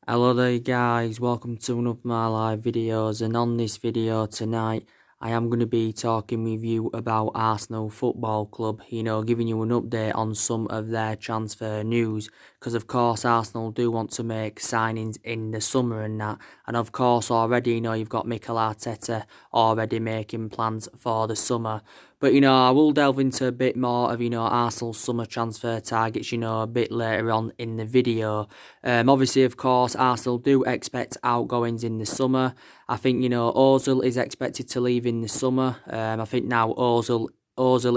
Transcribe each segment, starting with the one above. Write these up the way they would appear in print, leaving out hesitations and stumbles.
Hello there guys, welcome to one of my live videos, and on this video tonight I am going to be talking with you about Arsenal Football Club, giving you an update on some of their transfer news, because of course Arsenal do want to make signings in the summer and that, and of course already you've got Mikel Arteta already making plans for the summer. But I will delve into a bit more of Arsenal's summer transfer targets a bit later on in the video. Obviously, of course, Arsenal do expect outgoings in the summer. I think Ozil is expected to leave in the summer. I think now Ozil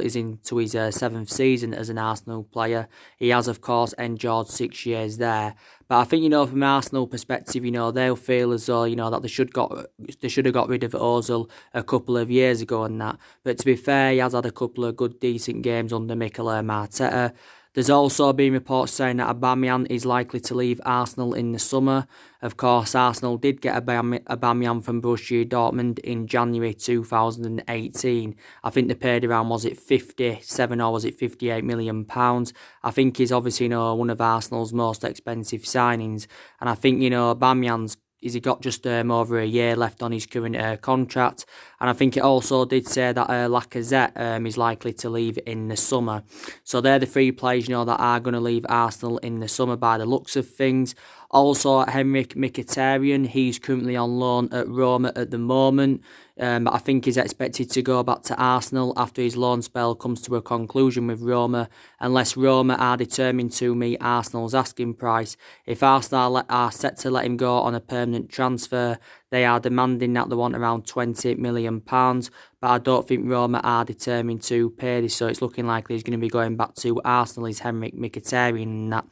is into his seventh season as an Arsenal player. He has, of course, endured 6 years there. But I think, from an Arsenal perspective, they'll feel as though, that they should have got rid of Ozil a couple of years ago and that. But to be fair, he has had a couple of good, decent games under Mikel Arteta. There's also been reports saying that Aubameyang is likely to leave Arsenal in the summer. Of course, Arsenal did get Aubameyang from Borussia Dortmund in January 2018. I think they paid around, was it 57 or was it 58 million pounds? I think he's obviously, one of Arsenal's most expensive signings. And I think, Aubameyang's he got just over a year left on his current contract. And I think it also did say that Lacazette is likely to leave in the summer. So they're the three players, that are going to leave Arsenal in the summer by the looks of things. Also, Henrik Mkhitaryan, he's currently on loan at Roma at the moment. But I think he's expected to go back to Arsenal after his loan spell comes to a conclusion with Roma, unless Roma are determined to meet Arsenal's asking price. If Arsenal are set to let him go on a permanent transfer, they are demanding that they want around £20 million, but I don't think Roma are determined to pay this, so it's looking likely he's going to be going back to Arsenal, is Henrik Mkhitaryan and that.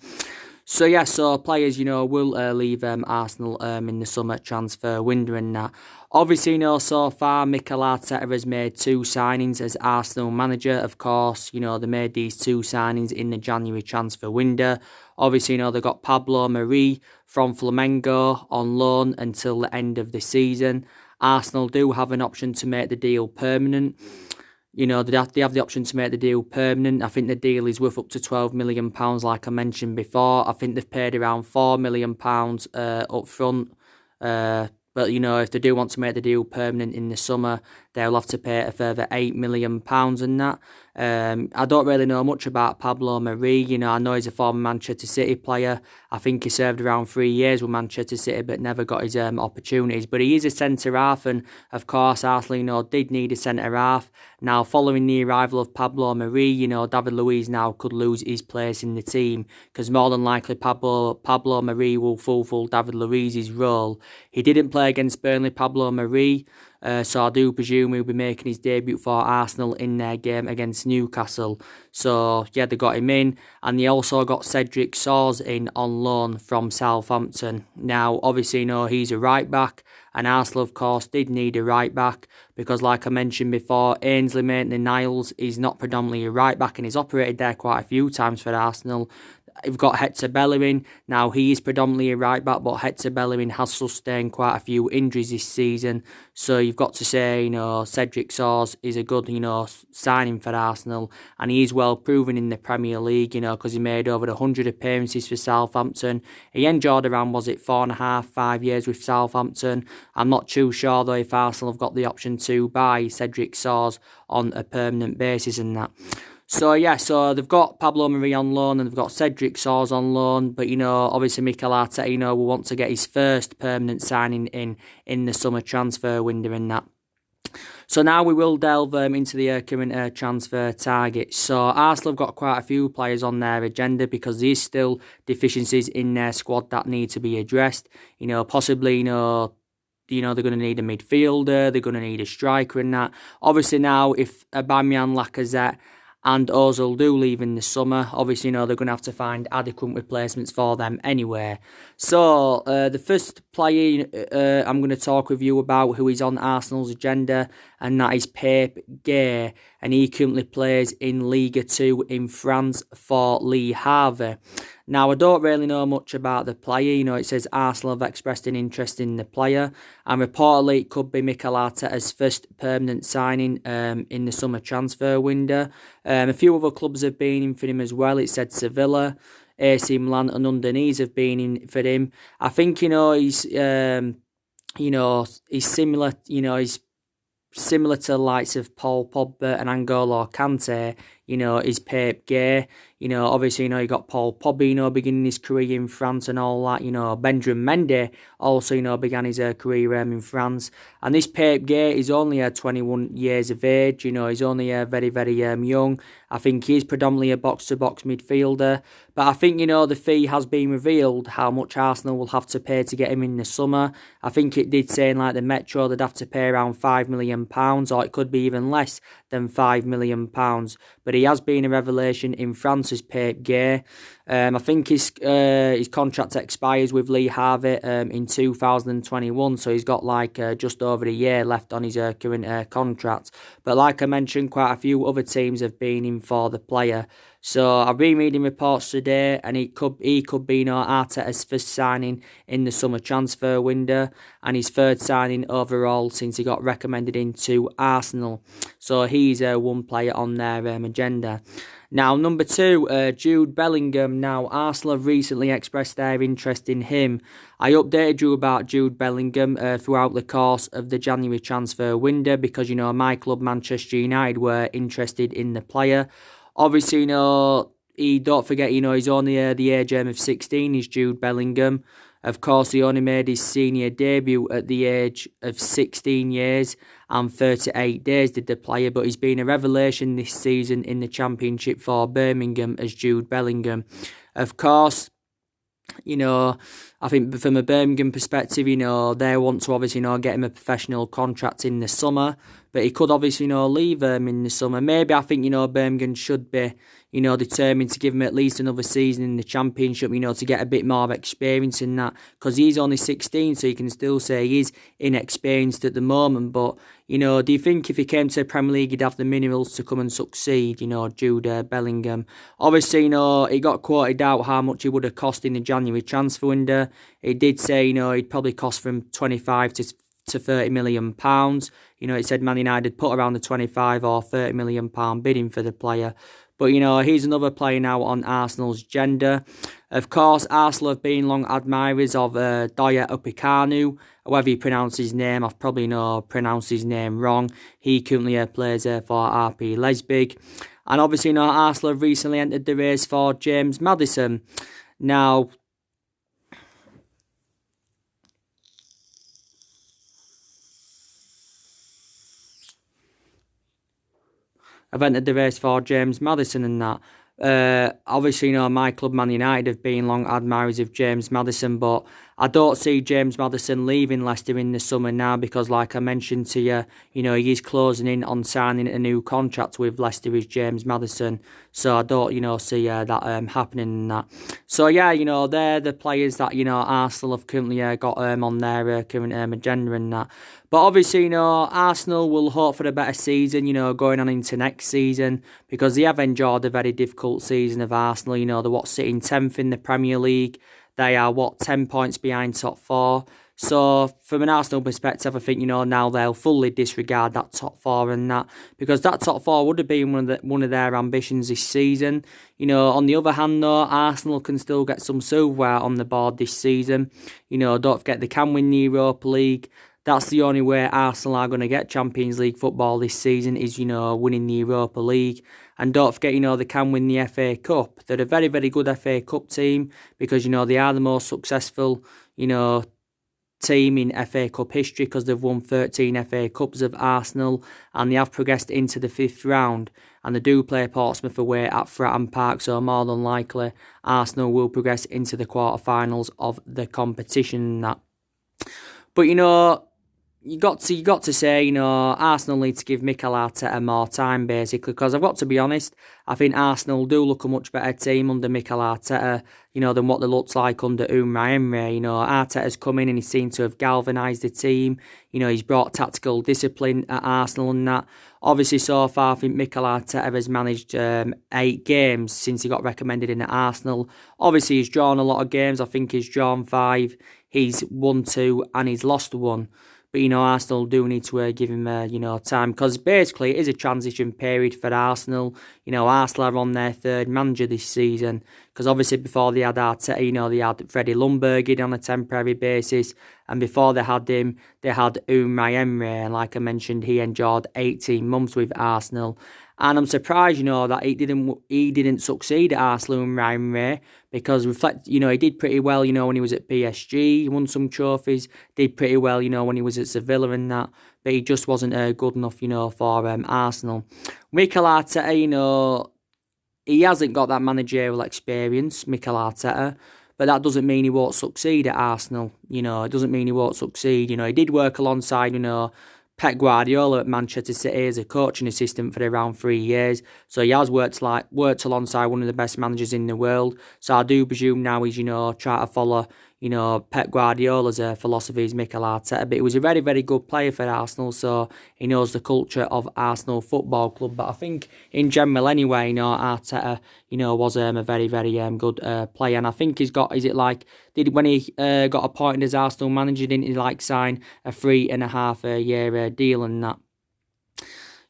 So yeah, so players, will leave Arsenal in the summer transfer window and that. Obviously, so far, Mikel Arteta has made 2 signings as Arsenal manager. Of course, they made these 2 signings in the January transfer window. Obviously, they've got Pablo Mari from Flamengo on loan until the end of the season. Arsenal do have an option to make the deal permanent. They have the option to make the deal permanent. I think the deal is worth up to £12 million, like I mentioned before. I think they've paid around £4 million up front. But, if they do want to make the deal permanent in the summer, they'll have to pay a further £8 million and that. I don't really know much about Pablo Mari. I know he's a former Manchester City player. I think he served around 3 years with Manchester City but never got his opportunities. But he is a centre-half, and of course Arsenal, did need a centre-half. Now, following the arrival of Pablo Mari, David Luiz now could lose his place in the team, because more than likely Pablo Mari will fulfil David Luiz's role. He didn't play against Burnley, Pablo Mari. So I do presume he'll be making his debut for Arsenal in their game against Newcastle. So yeah, they got him in, and they also got Cedric Soares in on loan from Southampton. Now, obviously, he's a right back, and Arsenal, of course, did need a right back because, like I mentioned before, Ainsley Maitland-Niles is not predominantly a right back, and he's operated there quite a few times for Arsenal. We've got Hector Bellerin. Now, he is predominantly a right back, but Hector Bellerin has sustained quite a few injuries this season. So you've got to say, Cedric Soares is a good, signing for Arsenal. And he is well proven in the Premier League, because he made over 100 appearances for Southampton. He endured around, 4.5, 5 years with Southampton. I'm not too sure, though, if Arsenal have got the option to buy Cedric Soares on a permanent basis and that. So yeah, so they've got Pablo Mari on loan and they've got Cedric Soares on loan. But, obviously Mikel Arteta, will want to get his first permanent signing in the summer transfer window and that. So now we will delve into the current transfer targets. So Arsenal have got quite a few players on their agenda because there's still deficiencies in their squad that need to be addressed. Possibly, they're going to need a midfielder, they're going to need a striker and that. Obviously now, if Aubameyang, Lacazette and Ozil do leave in the summer, obviously, they're going to have to find adequate replacements for them anyway. So, the first player I'm going to talk with you about who is on Arsenal's agenda, and that is Pape Gueye, and he currently plays in Ligue 2 in France for Le Havre. Now, I don't really know much about the player. It says Arsenal have expressed an interest in the player, and reportedly it could be Mikel Arteta's first permanent signing in the summer transfer window. A few other clubs have been in for him as well. It said Sevilla, AC Milan and Udinese have been in for him. I think, he's similar, he's similar to the likes of Paul Pogba and N'Golo Kante, is Pep Gueye. Obviously, you got Paul Pogba, beginning his career in France and all that. Benjamin Mendy also, began his career in France. And this Pep Gueye is only 21 years of age. He's only very, very young. I think he's predominantly a box-to-box midfielder. But I think, the fee has been revealed how much Arsenal will have to pay to get him in the summer. I think it did say in like the Metro they'd have to pay around £5 million, or it could be even less than £5 million. But he has been a revelation in France as Pep Gueye. I think his contract expires with Lee Harvey in 2021, so he's got just over a year left on his current contract. But like I mentioned, quite a few other teams have been in for the player. So I've been reading reports today, and he could be Arteta's first signing in the summer transfer window, and his third signing overall since he got recommended into Arsenal. So he's one player on their agenda. Now, number 2, Jude Bellingham. Now, Arsenal have recently expressed their interest in him. I updated you about Jude Bellingham throughout the course of the January transfer window because, my club, Manchester United, were interested in the player. Obviously, don't forget, he's only the age of 16, is Jude Bellingham. Of course, he only made his senior debut at the age of 16 years and 38 days, did the player, but he's been a revelation this season in the Championship for Birmingham as Jude Bellingham. Of course, I think from a Birmingham perspective, they want to obviously, get him a professional contract in the summer, but he could obviously, leave in the summer. Maybe I think, Birmingham should be, determined to give him at least another season in the Championship, to get a bit more experience in that, because he's only 16, so you can still say he's inexperienced at the moment. But, do you think if he came to the Premier League, he'd have the minerals to come and succeed, Jude Bellingham? Obviously, it got quoted out how much he would have cost in the January transfer window. It did say, he'd probably cost from 25 to £30 million. It said Man United put around the 25 or £30 million bidding for the player. But, he's another player now on Arsenal's agenda. Of course, Arsenal have been long admirers of Daya Upamecano. However you pronounce his name, I've probably pronounced his name wrong. He currently plays for RB Leipzig. And obviously, Arsenal have recently entered the race for James Maddison. Now, I've entered the race for James Maddison and that. Obviously, my club, Man United, have been long admirers of James Maddison, but I don't see James Maddison leaving Leicester in the summer now because, like I mentioned to you, he is closing in on signing a new contract with Leicester as James Maddison. So I don't, see that happening and that. So, yeah, they're the players that, Arsenal have currently got on their current agenda and that. But obviously, Arsenal will hope for a better season, going on into next season because they have enjoyed a very difficult season of Arsenal. They're sitting 10th in the Premier League. They are, 10 points behind top 4. So, from an Arsenal perspective, I think, now they'll fully disregard that top 4 and that because that top 4 would have been one of their ambitions this season. On the other hand, though, Arsenal can still get some silverware on the board this season. Don't forget they can win the Europa League. That's the only way Arsenal are going to get Champions League football this season is, winning the Europa League. And don't forget, they can win the FA Cup. They're a very, very good FA Cup team because, they are the most successful, team in FA Cup history because they've won 13 FA Cups of Arsenal and they have progressed into the 5th round. And they do play Portsmouth away at Fratton Park, so more than likely Arsenal will progress into the quarterfinals of the competition. But, you got to say, Arsenal need to give Mikel Arteta more time, basically, because I've got to be honest, I think Arsenal do look a much better team under Mikel Arteta, than what they looked like under Unai Emery. Arteta's come in and he seemed to have galvanised the team. He's brought tactical discipline at Arsenal and that. Obviously, so far, I think Mikel Arteta has managed 8 games since he got recommended in at Arsenal. Obviously, he's drawn a lot of games. I think he's drawn 5, he's won 2 and he's lost 1. But, Arsenal do need to give him, time because basically it is a transition period for Arsenal. Arsenal are on their 3rd manager this season because because obviously before they had Arteta, you know, they had Freddie Ljungberg in on a temporary basis, and before they had him, they had Unai Emery, and like I mentioned, he endured 18 months with Arsenal. And I'm surprised, you know, that he didn't succeed at Arsenal and Emery, because you know, he did pretty well, you know, when he was at PSG, he won some trophies, did pretty well, you know, when he was at Sevilla and that, but he just wasn't good enough, you know, for Arsenal. Mikel Arteta, you know, he hasn't got that managerial experience, Mikel Arteta, but that doesn't mean he won't succeed at Arsenal. You know, it doesn't mean he won't succeed. You know, he did work alongside, you know, Pep Guardiola at Manchester City as a coaching assistant for around 3 years. So he has worked alongside one of the best managers in the world. So I do presume now he's, you know, trying to follow, you know, Pep Guardiola's philosophies, Mikel Arteta. But he was a very, very good player for Arsenal, so he knows the culture of Arsenal Football Club. But I think in general anyway, you know, Arteta, you know, was a very, very good player. And I think he's got, when he got appointed as Arsenal manager, didn't he like sign a 3.5 year deal and that?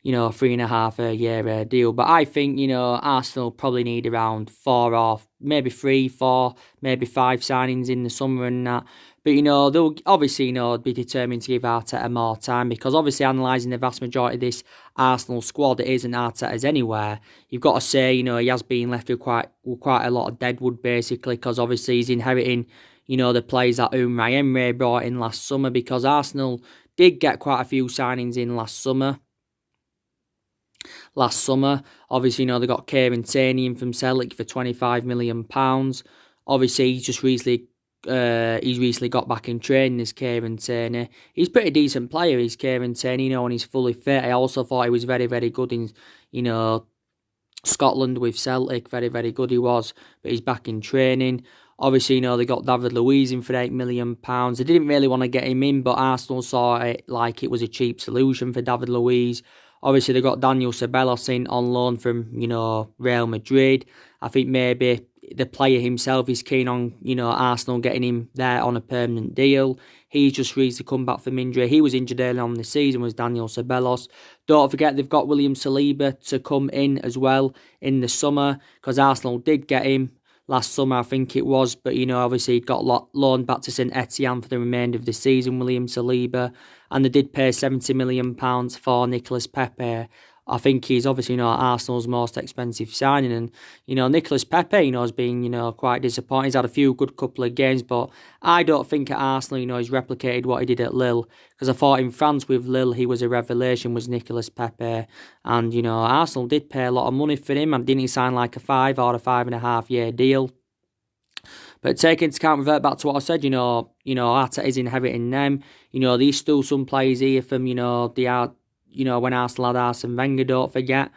You know, 3.5 year deal. But I think, you know, Arsenal probably need around 4 or maybe 3, 4, maybe 5 signings in the summer and that. But, you know, they'll obviously, you know, be determined to give Arteta more time, because obviously analysing the vast majority of this Arsenal squad, it isn't Arteta's anywhere. You've got to say, you know, he has been left with quite a lot of deadwood, basically, because obviously he's inheriting, you know, the players that Unai Emery brought in last summer, because Arsenal did get quite a few signings in last summer. Obviously, you know, they got Kieran Tierney in from Celtic for £25 million. Obviously, he's recently got back in training as Kieran Tierney. He's a pretty decent player, he's Kieran Tierney, you know, when he's fully fit. I also thought he was very, very good in, you know, Scotland with Celtic. Very, very good he was, but he's back in training. Obviously, you know, they got David Luiz in for £8 million. They didn't really want to get him in, but Arsenal saw it like it was a cheap solution for David Luiz. Obviously, they got Daniel Ceballos in on loan from, you know, Real Madrid. I think maybe the player himself is keen on, you know, Arsenal getting him there on a permanent deal. He's just recently come back from injury. He was injured early on the season, was Daniel Ceballos. Don't forget, they've got William Saliba to come in as well in the summer, because Arsenal did get him last summer, I think it was, but, you know, obviously he got loaned back to St Etienne for the remainder of the season, William Saliba, and they did pay £70 million for Nicolas Pepe. I think he's obviously, you know, Arsenal's most expensive signing, and, you know, Nicolas Pepe, you know, has been, you know, quite disappointing. He's had a few good couple of games, but I don't think at Arsenal, you know, he's replicated what he did at Lille, because I thought in France with Lille, he was a revelation, was Nicolas Pepe, and, you know, Arsenal did pay a lot of money for him, and didn't he sign like a 5 or a 5.5 year deal? But take into account, revert back to what I said, you know, Arteta is inheriting them. You know, there's still some players here from, you know, when Arsenal had Arsene Wenger, don't forget.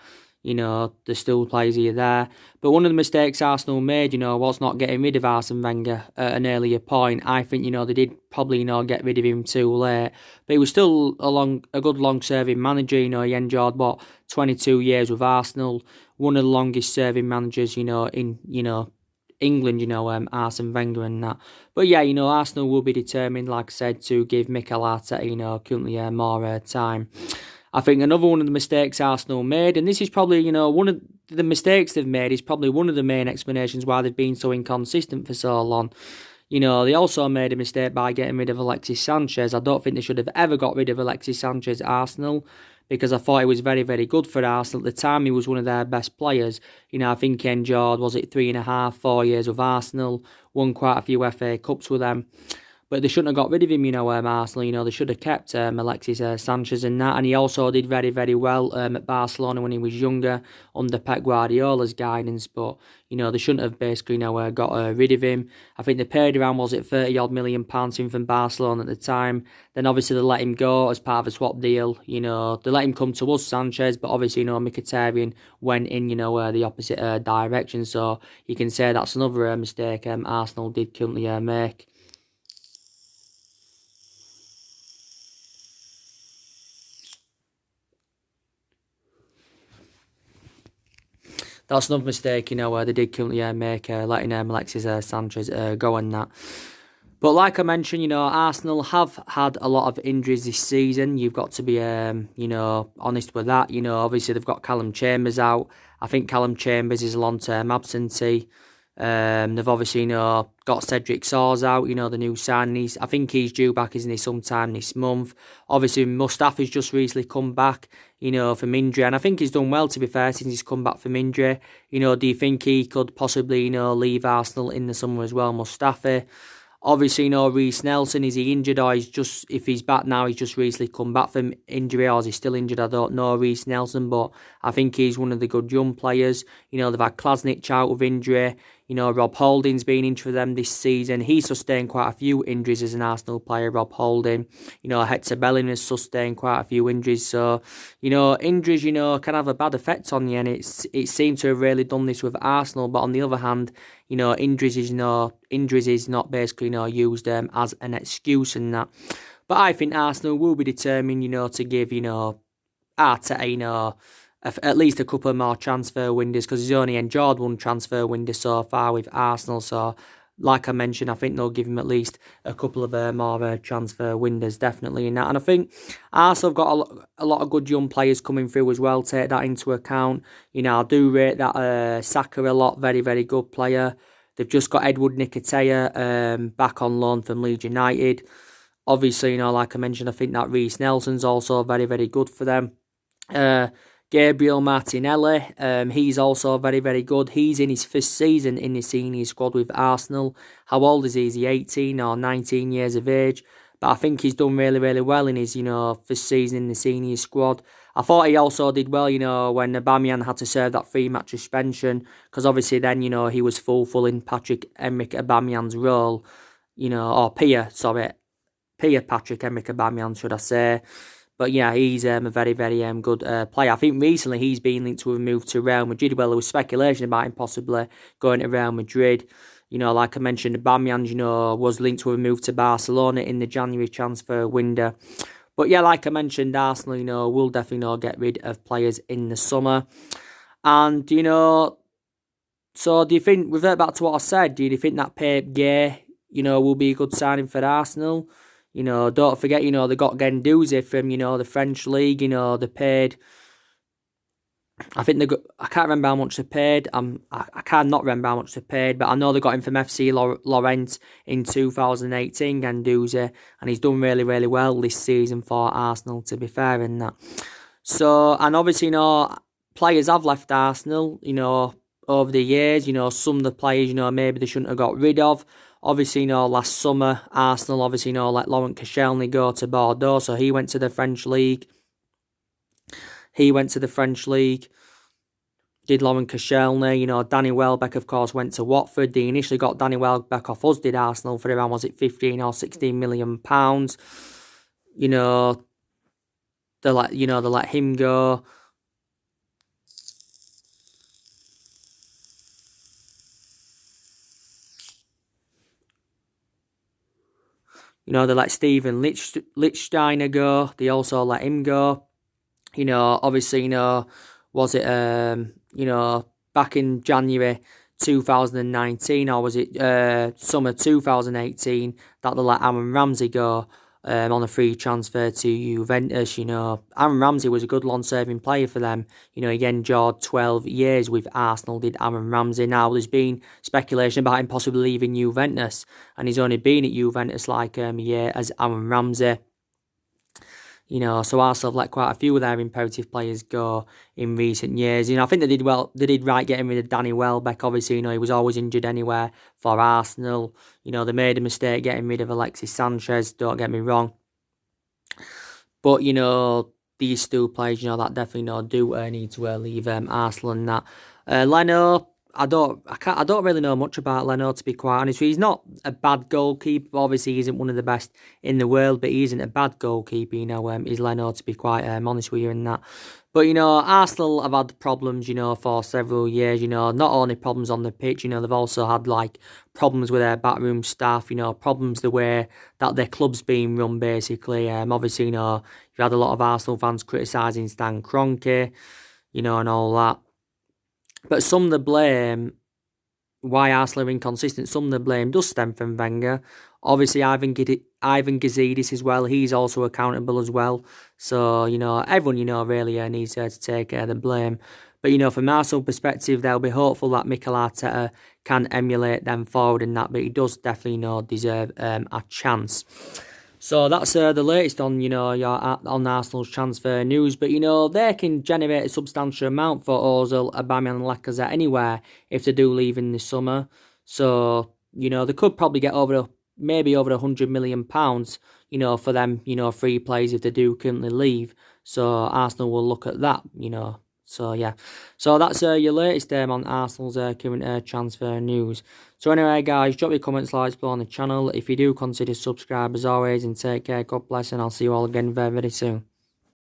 You know, there's still players here there. But one of the mistakes Arsenal made, you know, was not getting rid of Arsene Wenger at an earlier point. I think, you know, they did probably, you know, get rid of him too late. But he was still a good long-serving manager. You know, he endured, 22 years with Arsenal. One of the longest-serving managers, you know, in, you know, England, you know, Arsene Wenger and that. But yeah, you know, Arsenal will be determined, like I said, to give Mikel Arteta, you know, currently more time. I think another one of the mistakes Arsenal made, and this is probably, you know, one of the mistakes they've made, is probably one of the main explanations why they've been so inconsistent for so long. You know, they also made a mistake by getting rid of Alexis Sanchez. I don't think they should have ever got rid of Alexis Sanchez at Arsenal, because I thought he was very, very good for Arsenal. At the time, he was one of their best players. You know, I think he endured, 3.5, 4 years with Arsenal, won quite a few FA Cups with them. But they shouldn't have got rid of him, you know, Arsenal. You know, they should have kept Alexis Sanchez and that. And he also did very, very well at Barcelona when he was younger under Pep Guardiola's guidance. But, you know, they shouldn't have basically, you know, got rid of him. I think they paid around, £30-odd million in from Barcelona at the time. Then obviously they let him go as part of a swap deal. You know, they let him come to us, Sanchez. But obviously, you know, Mkhitaryan went in, you know, the opposite direction. So you can say that's another mistake Arsenal did currently make. That's another mistake, you know, where they did currently make, letting Alexis Sanchez go on that. But like I mentioned, you know, Arsenal have had a lot of injuries this season. You've got to be, you know, honest with that. You know, obviously they've got Callum Chambers out. I think Callum Chambers is a long-term absentee. They've obviously, got Cedric Soares out, the new signing. I think he's due back, isn't he, sometime this month. Obviously, Mustafi's just recently come back, from injury. And I think he's done well, to be fair, since he's come back from injury. Do you think he could possibly, leave Arsenal in the summer as well, Mustafi? Obviously, Reiss Nelson, is he injured, or if he's back now, he's just recently come back from injury, or is he still injured? I don't know, Reiss Nelson, but I think he's one of the good young players. They've had Klasnic out of injury. Rob Holding's been injured for them this season. He sustained quite a few injuries as an Arsenal player, Rob Holding. Hector Bellerin has sustained quite a few injuries. So, injuries, can have a bad effect on you, and it seemed to have really done this with Arsenal. But on the other hand, injuries is not basically, used as an excuse and that. But I think Arsenal will be determined, to give, Arteta, at least a couple more transfer windows, because he's only enjoyed one transfer window so far with Arsenal. So, like I mentioned, I think they'll give him at least a couple of more transfer windows, definitely in that. And I think Arsenal have got a lot of good young players coming through as well. Take that into account. I do rate that Saka a lot. Very, very good player. They've just got Edward Nketiah back on loan from Leeds United. Obviously, like I mentioned, I think that Reiss Nelson's also very, very good for them. Gabriel Martinelli, he's also very, very good. He's in his first season in the senior squad with Arsenal. How old is he? Is he 18 or 19 years of age? But I think he's done really, really well in his, first season in the senior squad. I thought he also did well, when Aubameyang had to serve that 3-match suspension, because obviously then, he was fulfilling Pierre-Emerick Aubameyang's role, or Pierre-Patrick Emerick Aubameyang, should I say. But yeah, he's a very, very good player. I think recently he's been linked to a move to Real Madrid. Well, there was speculation about him possibly going to Real Madrid. Like I mentioned, Aubameyang, was linked to a move to Barcelona in the January transfer window. But yeah, like I mentioned, Arsenal, will definitely, get rid of players in the summer. And, so do you think, revert back to what I said, do you think that Pape Gueye, will be a good signing for Arsenal? Don't forget, they got Guendouzi from, the French league. They paid, I can't remember how much they paid. I cannot remember how much they paid, but I know they got him from FC Lorient in 2018, Guendouzi, and he's done really, really well this season for Arsenal, to be fair in that. So, and obviously, players have left Arsenal, over the years. Some of the players, maybe they shouldn't have got rid of. Obviously, last summer, Arsenal, obviously, let Laurent Koscielny go to Bordeaux, so he went to the French league. Did Laurent Koscielny, Danny Welbeck, of course, went to Watford. They initially got Danny Welbeck off us, did Arsenal, for around, was it 15 or 16 million pounds? They let him go. They let Steven Lichtsteiner go. They also let him go. Obviously, was it, back in January 2019, or was it summer 2018, that they let Aaron Ramsey go on a free transfer to Juventus? Aaron Ramsey was a good long-serving player for them. He endured 12 years with Arsenal, did Aaron Ramsey. Now, there's been speculation about him possibly leaving Juventus, and he's only been at Juventus like a year as Aaron Ramsey. So Arsenal have let quite a few of their imperative players go in recent years. I think they did well. They did right getting rid of Danny Welbeck. Obviously, he was always injured anywhere for Arsenal. They made a mistake getting rid of Alexis Sanchez. Don't get me wrong. But these two players, that definitely do need to leave Arsenal and that. Leno, I don't really know much about Leno, to be quite honest. He's not a bad goalkeeper. Obviously, he isn't one of the best in the world, but he isn't a bad goalkeeper, is Leno, to be quite honest with you in that. But, Arsenal have had problems, for several years, not only problems on the pitch, they've also had, problems with their backroom staff, problems the way that their club's being run, basically. Obviously, you've had a lot of Arsenal fans criticising Stan Kroenke, and all that. But some of the blame, why Arsenal are inconsistent, some of the blame does stem from Wenger. Obviously, Ivan Gazidis as well, he's also accountable as well. So, everyone, really needs to take the blame. But, you know, from Arsenal perspective, they'll be hopeful that Mikel Arteta can emulate them forward in that, but he does definitely, you know, deserve a chance. So that's the latest on, you know, on Arsenal's transfer news. But, you know, they can generate a substantial amount for Ozil, Aubameyang and Lacazette anywhere if they do leave in the summer. So, you know, they could probably get maybe over £100 million, you know, for them, you know, free players if they do currently leave. So Arsenal will look at that, you know. So, yeah. So, that's your latest on Arsenal's current transfer news. So, anyway, guys, drop your comments, likes below on the channel. If you do, consider subscribe as always, and take care. God bless, and I'll see you all again very, very soon.